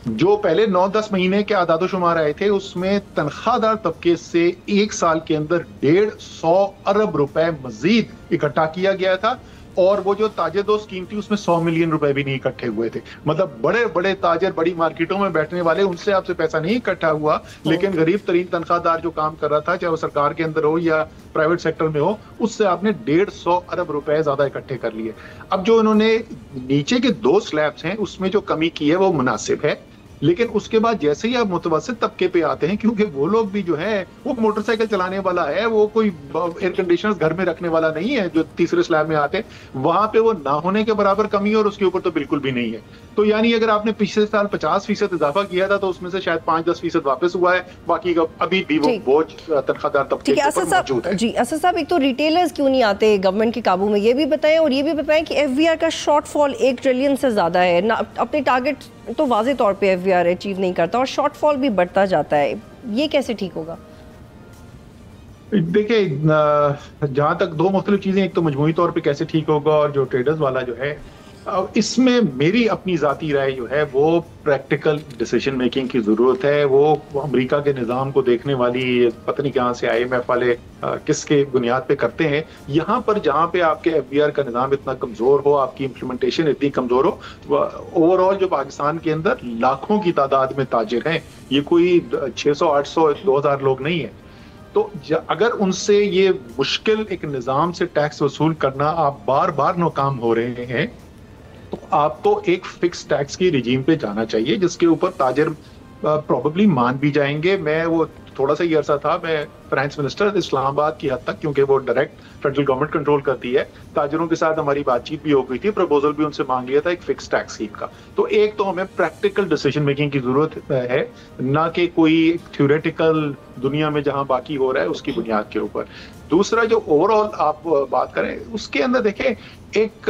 जो पहले 9-10 महीने के आदादोशुमार आए थे, उसमें तनख्वाहदार तबके से एक साल के अंदर 150 अरब रुपए मजीद इकट्ठा किया गया था। और वो जो ताजिर 2 स्कीम थी, उसमें 100 मिलियन रुपए भी नहीं इकट्ठे हुए थे। मतलब बड़े बड़े ताजिर, बड़ी मार्केटों में बैठने वाले, उनसे आपसे पैसा नहीं इकट्ठा हुआ, लेकिन गरीब तरीन तनख्वाहदार जो काम कर रहा था, चाहे वो सरकार के अंदर हो या प्राइवेट सेक्टर में हो, उससे आपने 150 अरब रुपए ज्यादा इकट्ठे कर लिए। अब जो इन्होंने नीचे के 2 स्लैब्स हैं, उसमें जो कमी की है वो मुनासिब है, लेकिन उसके बाद जैसे ही आप मुतवस्सित तबके पे आते हैं, क्योंकि वो लोग भी जो है वो मोटरसाइकिल चलाने वाला है, वो कोई एयर कंडीशनर घर में रखने वाला नहीं है, जो तीसरे स्लैब में आते हैं, वहां पे वो ना होने के बराबर कमी है, और उसके ऊपर तो बिल्कुल भी नहीं है। तो यानी अगर आपने पिछले साल 50% इजाफा किया था, तो उसमें से शायद 5-10% वापस हुआ है, बाकी का अभी भी वो बोझ तनख्वाहदार तबके के ऊपर मौजूद है। जी असद साहब, एक तो रिटेलर्स क्यों नहीं आते गवर्नमेंट के काबू में, ये भी बताएं। और ये भी बताएं कि एफबीआर का शॉर्टफॉल 1 ट्रिलियन से ज्यादा है, अपने टारगेट तो वाज़े तौर पे एफबीआर अचीव नहीं करता, और शॉर्टफॉल भी बढ़ता जाता है। ये कैसे ठीक होगा? देखिए, जहां तक 2 मुख्तलिफ चीजें, एक तो मजमूई तौर पे कैसे ठीक होगा, और जो ट्रेडर्स वाला जो है, इसमें मेरी अपनी जाती राय जो है, वो प्रैक्टिकल डिसीजन मेकिंग की जरूरत है। वो अमेरिका के निज़ाम को देखने वाली पता नहीं कहाँ से IMF वाले किसके बुनियाद पे करते हैं। यहाँ पर जहाँ पे आपके एफबीआर का निज़ाम इतना कमजोर हो, आपकी इम्प्लीमेंटेशन इतनी कमजोर हो, ओवरऑल जो पाकिस्तान के अंदर लाखों की तादाद में ताजिर हैं, ये कोई 600, 800, 2000 लोग नहीं है। तो अगर उनसे ये मुश्किल एक निज़ाम से टैक्स वसूल करना, आप बार बार नाकाम हो रहे हैं, तो आपको एक फिक्स टैक्स की रिजीम पे जाना चाहिए, जिसके ऊपर ताजिर प्रोबेबली मान भी जाएंगे। मैं वो थोड़ा सा ही अरसा था, मैं फाइनेंस मिनिस्टर इस्लामाबाद की हद तक, क्योंकि वो डायरेक्ट फेडरल गवर्नमेंट कंट्रोल करती है, ताजिरों के साथ हमारी बातचीत भी हो गई थी, प्रपोजल भी उनसे मांग लिया था एक फिक्स टैक्स स्कीम का। तो एक तो हमें प्रैक्टिकल डिसीजन मेकिंग की जरूरत है, ना कि कोई थ्योरेटिकल दुनिया में जहां बाकी हो रहा है उसकी बुनियाद के ऊपर। दूसरा, जो ओवरऑल आप बात करें, उसके अंदर देखें, एक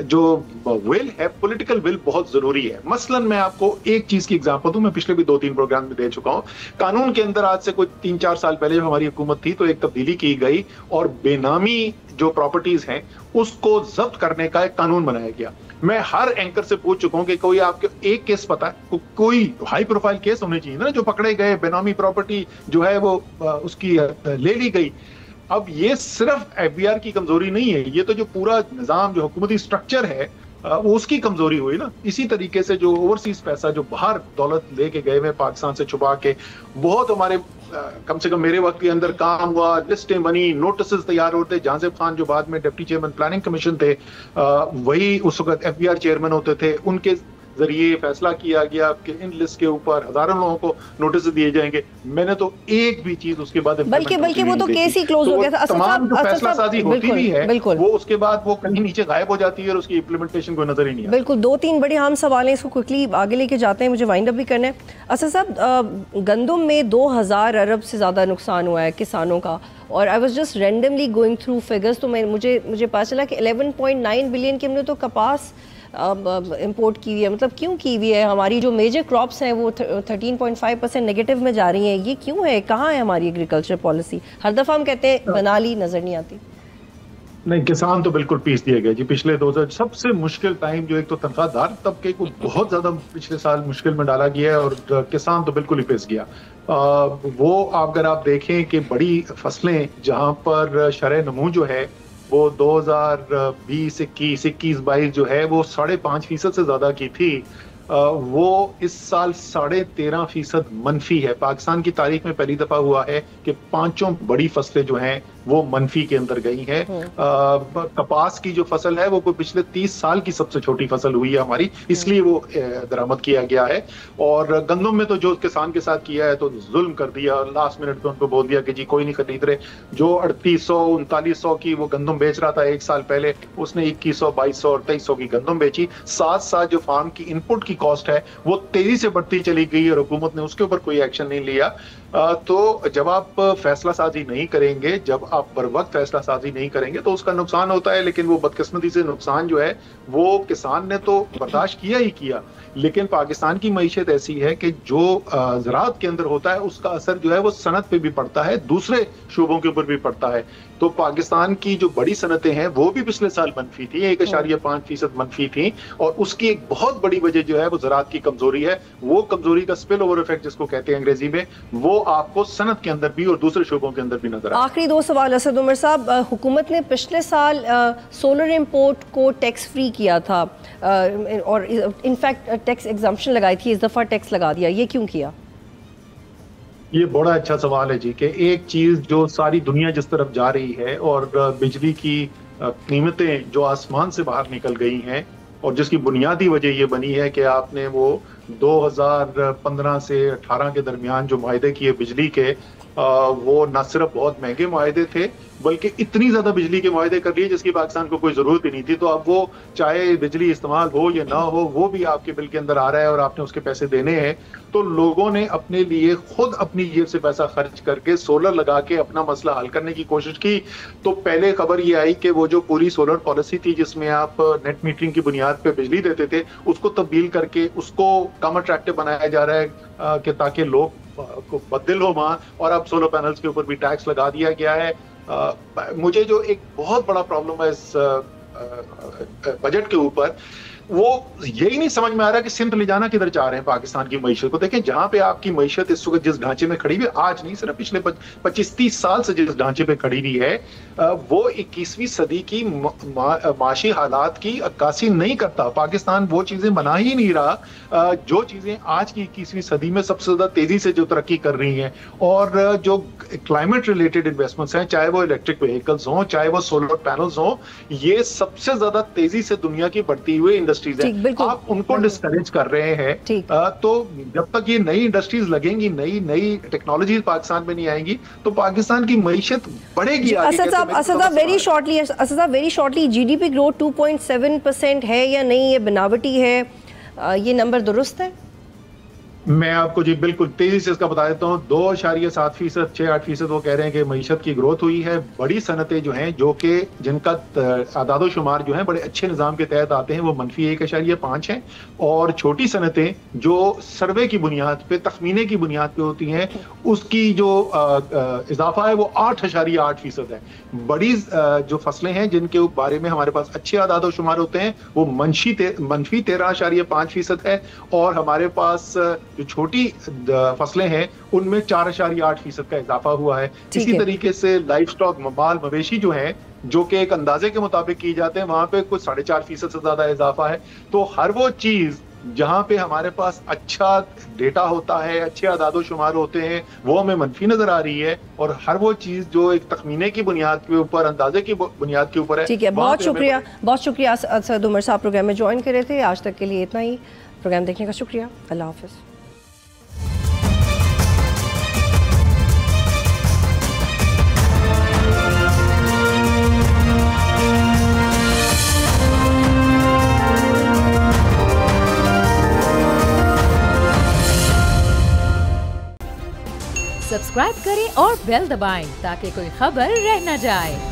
जो विल है, पॉलिटिकल विल बहुत जरूरी है। मसलन मैं आपको एक चीज की एग्जांपल दूं, मैं पिछले भी 2-3 प्रोग्राम में दे चुका हूं। कानून के अंदर आज से कोई 3-4 साल पहले जब हमारी हुकूमत थी, तो एक तब्दीली की गई, और बेनामी जो प्रॉपर्टीज हैं उसको जब्त करने का एक कानून बनाया गया। मैं हर एंकर से पूछ चुका हूं कि कोई आपको एक केस पता है, कोई हाई प्रोफाइल केस होने चाहिए ना, जो पकड़े गए, बेनामी प्रॉपर्टी जो है वो उसकी ले ली गई। अब ये सिर्फ एफबीआर की कमजोरी नहीं है, ये तो जो पूरा निजाम, जो हुकूमती स्ट्रक्चर है, वो उसकी कमजोरी हुई ना। इसी तरीके से जो ओवरसीज पैसा जो बाहर दौलत लेके गए हुए पाकिस्तान से छुपा के, बहुत हमारे कम से कम मेरे वक्त के अंदर काम हुआ, लिस्टें बनी, नोटिस तैयार होते। जासिफ खान जो बाद में डिप्टी चेयरमैन प्लानिंग कमीशन थे, वही उस वक्त FBR चेयरमैन होते थे, उनके जरिए फैसला किया गया कि इन लिस्ट के ऊपर हजारों लोगों को नोटिस दिए जाएंगे। मैंने तो एक भी चीज उसके बाद बल्कि वो तो केस ही क्लोज हो गया था। तमाम जो फैसला साजी होती भी है वो उसके बाद वो कहीं नीचे गायब हो जाती है और उसकी इम्प्लीमेंटेशन को नजर ही नहीं आता। बिल्कुल, 2-3 बड़े अहम सवाल हैं, इसको क्विकली आगे लेके जाते हैं, मुझे वाइंड अप भी करना है। असद साहब, गंदम में 2000 अरब से ज़्यादा नुकसान हुआ है किसानों का, और I was just randomly going through figures, तो मुझे पता चला कि 11.9 बिलियन की हमने तो कपास इंपोर्ट की हुई है। मतलब क्यों की हुई है? हमारी जो मेजर क्रॉप्स हैं वो 13.5% नेगेटिव में जा रही हैं। ये क्यों है? कहाँ है हमारी एग्रीकल्चर पॉलिसी? हर दफ़ा हम कहते हैं बना ली, नज़र नहीं आती। नहीं, किसान तो बिल्कुल पीस दिया गया जी। पिछले 2000 सबसे मुश्किल टाइम जो, एक तो तनख्वाहदार तबके को बहुत ज्यादा पिछले साल मुश्किल में डाला गया है और किसान तो बिल्कुल ही पिस गया। वो अगर आप देखें कि बड़ी फसलें जहां पर शरह नमू जो है वो 2020, 21, 22 जो है वो 5.5% से ज्यादा की थी, वो इस साल 13.5% मनफी है। पाकिस्तान की तारीख में पहली दफा हुआ है कि 5 बड़ी फसलें जो हैं वो मनफी के अंदर गई हैं। कपास की जो फसल है वो कोई पिछले 30 साल की सबसे छोटी फसल हुई है हमारी, इसलिए वो दरामद किया गया है। और गंदम में तो जो किसान के साथ किया है तो जुल्म कर दिया, लास्ट मिनट पे उनको बोल दिया कि जी कोई नहीं खरीद रहे। जो 3800-3900 की वो गंदम बेच रहा था एक साल पहले, उसने 2100, 2200 और 2300 की गंदम बेची। साथ साथ जो फार्म की इनपुट की कॉस्ट है वो तेजी से बढ़ती चली गई और हुकूमत ने उसके ऊपर कोई एक्शन नहीं लिया। तो जब आप फैसला साजी नहीं करेंगे, जब आप बर वक्त फैसला साजी नहीं करेंगे तो उसका नुकसान होता है। लेकिन वो बदकिस्मती से नुकसान जो है वो किसान ने तो बर्दाश्त किया ही किया, लेकिन पाकिस्तान की मईशत ऐसी है कि जो ज़राअत के अंदर होता है उसका असर जो है वो सनत पे भी पड़ता है, दूसरे शोबों के ऊपर भी पड़ता है। तो पाकिस्तान की जो बड़ी सनतें हैं वो भी पिछले साल मनफी थी, 1.5% मनफी थी, और उसकी एक बहुत बड़ी वजह जो है वो ज़राअत की कमजोरी है। वो कमजोरी का स्पिल ओवर इफेक्ट जिसको कहते हैं अंग्रेजी में, वो आपको सनत के अंदर भी और दूसरे शोबों के अंदर भी नजर आता है। आखिरी 2 सवाल असद उमर साहब, हुकूमत ने पिछले साल सोलर इंपोर्ट को टैक्स फ्री किया था और इनफैक्ट टैक्स एग्जम्पशन लगाई थी, इस दफ़ा टैक्स लगा दिया, ये क्यों किया? ये बड़ा अच्छा सवाल है जी कि एक चीज जो सारी दुनिया जिस तरफ जा रही है और बिजली की कीमतें जो आसमान से बाहर निकल गई हैं और जिसकी बुनियादी वजह ये बनी है कि आपने वो 2015 से 18 के दरमियान जो मुआहदे किए बिजली के, वो न सिर्फ बहुत महंगे मुआहदे थे बल्कि इतनी ज्यादा बिजली के मुआहदे कर लिए जिसकी पाकिस्तान को कोई जरूरत ही नहीं थी। तो अब वो चाहे बिजली इस्तेमाल हो या ना हो वो भी आपके बिल के अंदर आ रहा है और आपने उसके पैसे देने हैं। तो लोगों ने अपने लिए खुद अपनी जेब से पैसा खर्च करके सोलर लगा के अपना मसला हल करने की कोशिश की। तो पहले खबर ये आई कि वो जो पूरी सोलर पॉलिसी थी जिसमें आप नेट मीटरिंग की बुनियाद पे बिजली देते थे उसको तब्दील करके उसको कम अट्रैक्टिव बनाया जा रहा है कि ताकि लोग को बदल हो वहां, और अब सोलर पैनल्स के ऊपर भी टैक्स लगा दिया गया है। मुझे जो एक बहुत बड़ा प्रॉब्लम है इस बजट के ऊपर, वो यही नहीं समझ में आ रहा कि सिमत ले जाना किधर चाह रहे हैं पाकिस्तान की मईशत को। देखें जहां पे आपकी मईशत इस वक्त जिस ढांचे में खड़ी हुई, आज नहीं सिर्फ पिछले 25-30 साल से जिस ढांचे पे खड़ी हुई है, वो 21वीं सदी की माशी हालात की अक्कासी नहीं करता। पाकिस्तान वो चीजें बना ही नहीं रहा जो चीजें आज की 21वीं सदी में सबसे ज्यादा तेजी से जो तरक्की कर रही हैं। और जो क्लाइमेट रिलेटेड इन्वेस्टमेंट्स हैं, चाहे वो इलेक्ट्रिक व्हीकल्स हों, चाहे वो सोलर पैनल्स हों, ये सबसे ज्यादा तेजी से दुनिया की बढ़ती हुई इंडस्ट्रीज है। आप उनको डिस्करेज कर रहे हैं। तो जब तक ये नई इंडस्ट्रीज लगेंगी, नई टेक्नोलॉजी पाकिस्तान में नहीं आएंगी तो पाकिस्तान की मईशत बढ़ेगी। असद साहब वेरी शॉर्टली, जीडीपी ग्रोथ 2.7% है या नहीं, ये बनावटी है, ये नंबर दुरुस्त है? मैं आपको जी बिल्कुल तेजी से इसका बता देता हूँ। 2.7%, 6-8% वो कह रहे हैं कि मईशत की ग्रोथ हुई है। बड़ी सनतें जो हैं जो कि जिनका आदादो शुमार जो है बड़े अच्छे निज़ाम के तहत आते हैं वो -1.5 हैं, और छोटी सनतें जो सर्वे की बुनियाद पे, तखमीने की बुनियाद पे होती हैं, उसकी जो इजाफा है वो 8.8% है। बड़ी जो फसलें हैं जिनके बारे में हमारे पास अच्छे आदादो शुमार होते हैं वो मनफी 13.5% है, और हमारे पास जो छोटी फसलें हैं उनमें 4.8% का इजाफा हुआ है। इसी तरीके से लाइफ स्टॉक, माल मवेशी जो है जो कि एक अंदाजे के मुताबिक की जाते हैं, वहां पे कुछ 4.5% से ज्यादा इजाफा है। तो हर वो चीज जहां पे हमारे पास अच्छा डेटा होता है, अच्छे आदादो शुमार होते हैं, वो हमें मनफी नजर आ रही है, और हर वो चीज जो एक तखमीने की बुनियाद के ऊपर, अंदाजे की बुनियाद के ऊपर है। ठीक है, बहुत शुक्रिया असद उमर साहब प्रोग्राम में ज्वाइन कर रहे थे। आज तक के लिए इतना ही। प्रोग्राम देखने का शुक्रिया। अल्लाह हाफिज़। सब्सक्राइब करें और बेल दबाएं ताकि कोई खबर रह न जाए।